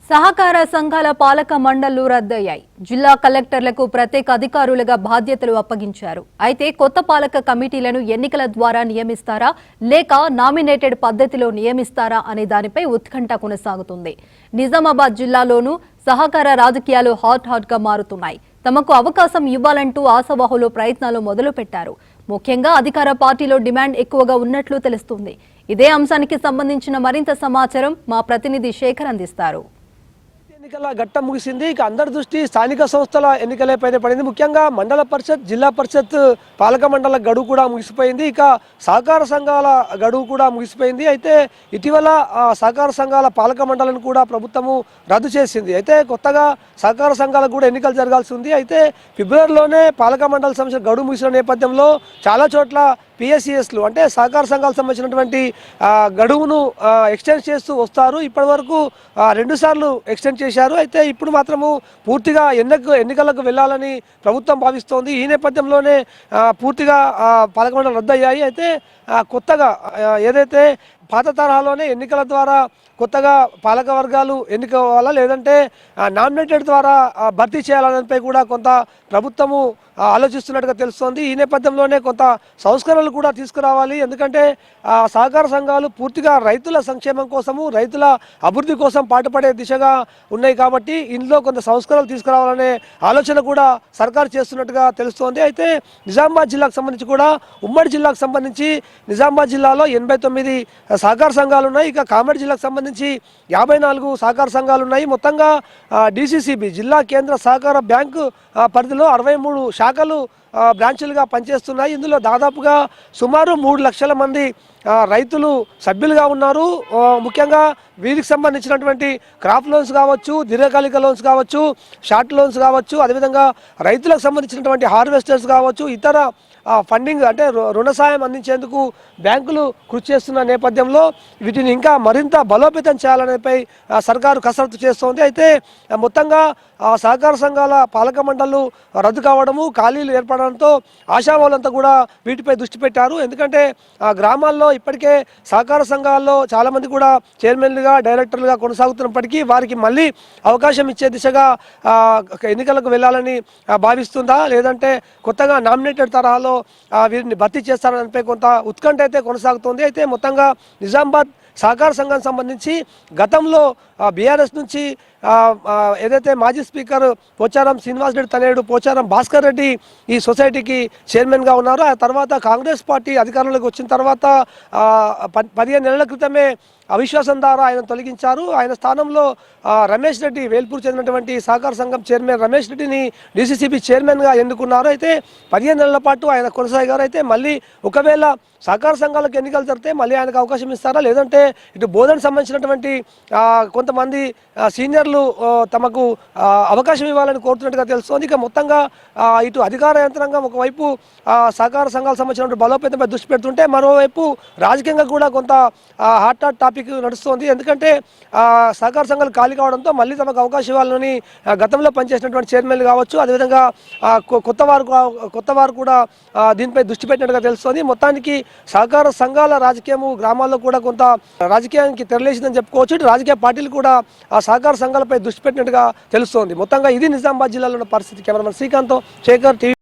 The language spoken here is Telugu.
సహకార సంఘాల పాలక మండళ్లు రద్దయ్యాయి. జిల్లా కలెక్టర్లకు ప్రత్యేక అధికారులుగా బాధ్యతలు అప్పగించారు. అయితే కొత్త పాలక కమిటీలను ఎన్నికల ద్వారా నియమిస్తారా లేక నామినేటెడ్ పద్ధతిలో నియమిస్తారా అనే దానిపై ఉత్కంఠ కొనసాగుతుంది. నిజామాబాద్ జిల్లాలోనూ సహకార రాజకీయాలు హాట్ గా మారుతున్నాయి. తమకు అవకాశం ఇవ్వాలంటూ ఆశావాహులు ప్రయత్నాలు మొదలుపెట్టారు. ముఖ్యంగా అధికార పార్టీలో డిమాండ్ ఎక్కువగా ఉన్నట్లు తెలుస్తుంది. ఇదే అంశానికి సంబంధించిన మరింత సమాచారం మా ప్రతినిధి శేఖర్ అందిస్తారు. ఎన్నికల ఘట్టం ముగిసింది. ఇక అందరి దృష్టి స్థానిక సంస్థల ఎన్నికలపైనే పడింది. ముఖ్యంగా మండల పరిషత్, జిల్లా పరిషత్ పాలక మండల గడువు కూడా ముగిసిపోయింది. ఇక సహకార సంఘాల గడువు కూడా ముగిసిపోయింది. అయితే ఇటీవల సహకార సంఘాల పాలక మండలిని కూడా ప్రభుత్వము రద్దు చేసింది. అయితే కొత్తగా సహకార సంఘాలకు కూడా ఎన్నికలు జరగాల్సి ఉంది. అయితే ఫిబ్రవరిలోనే పాలక మండలి సంబంధించిన గడువు ముగిసిన నేపథ్యంలో చాలా చోట్ల పిఎస్సిఎస్లు అంటే సహకార సంఘాలకు సంబంధించినటువంటి గడువును ఎక్స్టెండ్ చేస్తూ వస్తారు. ఇప్పటి వరకు 2 సార్లు ఎక్స్టెండ్ చేశారు. అయితే ఇప్పుడు మాత్రము పూర్తిగా ఎన్నికలకు వెళ్ళాలని ప్రభుత్వం భావిస్తోంది. ఈ నేపథ్యంలోనే పూర్తిగా పాలక మండలి రద్దయ్యాయి. అయితే కొత్తగా ఏదైతే పాత తరహాలోనే ఎన్నికల ద్వారా కొత్తగా పాలక వర్గాలు ఎన్నుకోవాలా లేదంటే నామినేటెడ్ ద్వారా భర్తీ చేయాలనేపై కూడా కొంత ప్రభుత్వము ఆలోచిస్తున్నట్టుగా తెలుస్తోంది. ఈ నేపథ్యంలోనే కొంత సంస్కరణలు కూడా తీసుకురావాలి. ఎందుకంటే సహకార సంఘాలు పూర్తిగా రైతుల సంక్షేమం కోసము, రైతుల అభివృద్ధి కోసం పాటుపడే దిశగా ఉన్నాయి. కాబట్టి ఇందులో కొంత సంస్కరణలు తీసుకురావాలనే ఆలోచన కూడా సర్కారు చేస్తున్నట్టుగా తెలుస్తోంది. అయితే నిజామాబాద్ జిల్లాకు సంబంధించి కూడా ఉమ్మడి జిల్లాకు సంబంధించి నిజామాబాద్ జిల్లాలో 89 సహకార సంఘాలు ఉన్నాయి. ఇక కామారెడ్డి జిల్లాకు సంబంధించి 54 సహకార సంఘాలు ఉన్నాయి. మొత్తంగా డిసిసిబి జిల్లా కేంద్ర సహకార బ్యాంకు పరిధిలో 63 శాఖలు బ్రాంచులుగా పనిచేస్తున్నాయి. ఇందులో దాదాపుగా సుమారు 3 లక్షల మంది రైతులు సభ్యులుగా ఉన్నారు. ముఖ్యంగా వీరికి సంబంధించినటువంటి క్రాప్ లోన్స్ కావచ్చు, దీర్ఘకాలిక లోన్స్ కావచ్చు, షార్ట్ లోన్స్ కావచ్చు, అదేవిధంగా రైతులకు సంబంధించినటువంటి హార్వెస్టర్స్ కావచ్చు, ఇతర ఫండింగ్ అంటే రుణ సాయం అందించేందుకు బ్యాంకులు కృషి చేస్తున్న నేపథ్యంలో వీటిని ఇంకా మరింత బలోపేతం చేయాలనేపై సర్కారు కసరత్తు చేస్తోంది. అయితే మొత్తంగా సహకార సంఘాల పాలక మండళ్లు రద్దు కావడము, ఖాళీలు ఏర్పడడంతో ఆశావాళ్ళంతా కూడా వీటిపై దృష్టి పెట్టారు. ఎందుకంటే గ్రామాల్లో ఇప్పటికే సహకార సంఘాల్లో చాలామంది కూడా చైర్మన్లుగా, డైరెక్టర్లుగా కొనసాగుతున్నప్పటికీ వారికి మళ్ళీ అవకాశం ఇచ్చే దిశగా ఎన్నికలకు వెళ్ళాలని భావిస్తుందా లేదంటే కొత్తగా నామినేటెడ్ తరహాలో వీరిని భర్తీ చేస్తారనిపై కొంత ఉత్కంఠ అయితే కొనసాగుతోంది. అయితే మొత్తంగా నిజామాబాద్ సహకార సంఘానికి సంబంధించి గతంలో బీఆర్ఎస్ నుంచి ఏదైతే మాజీ స్పీకర్ పోచారం శ్రీనివాస్ రెడ్డి తనయుడు పోచారం భాస్కర్ రెడ్డి ఈ సొసైటీకి చైర్మన్గా ఉన్నారు. ఆ తర్వాత కాంగ్రెస్ పార్టీ అధికారంలోకి వచ్చిన తర్వాత 15 నెలల క్రితమే అవిశ్వాసం ద్వారా ఆయన తొలగించారు. ఆయన స్థానంలో రమేష్ రెడ్డి, వేల్పూర్ చెందినటువంటి సహకార సంఘం చైర్మన్ రమేష్ రెడ్డిని డిసిసిబి చైర్మన్గా ఎన్నుకున్నారు. అయితే 15 నెలల పాటు ఆయన కొనసాగారు. అయితే మళ్ళీ ఒకవేళ సహకార సంఘాలకు ఎన్నికలు జరిగితే మళ్ళీ ఆయనకు అవకాశం ఇస్తారా లేదంటే ఇటు బోధనకు సంబంధించినటువంటి కొంతమంది సీనియర్లు తమకు అవకాశం ఇవ్వాలని కోరుతున్నట్టుగా తెలుస్తోంది. ఇక మొత్తంగా ఇటు అధికార యంత్రాంగం ఒకవైపు సహకార సంఘాలకు సంబంధించిన బలోపేతంపై దృష్టి పెడుతుంటే మరోవైపు రాజకీయంగా కూడా కొంత హాట్ టాపిక్ నడుస్తోంది. ఎందుకంటే సహకార సంఘాలు ఖాళీ కావడంతో మళ్ళీ తమకు అవకాశం ఇవ్వాలని గతంలో పనిచేసినటువంటి చైర్మన్లు కావచ్చు, అదేవిధంగా కొత్త వారు కూడా దీనిపై దృష్టి పెట్టినట్టుగా తెలుస్తోంది. మొత్తానికి సహకార సంఘాల రాజకీయము గ్రామాల్లో కూడా కొంత రాజకీయానికి తెరలేసిందని చెప్పుకోవచ్చు. రాజకీయ పార్టీలు కూడా ఆ సహకార సంఘాలపై దృష్టి పెట్టినట్టుగా తెలుస్తోంది. మొత్తంగా ఇది నిజామాబాద్ జిల్లాలో ఉన్న పరిస్థితి. Cameraman Srikanth, Shekhar, TV.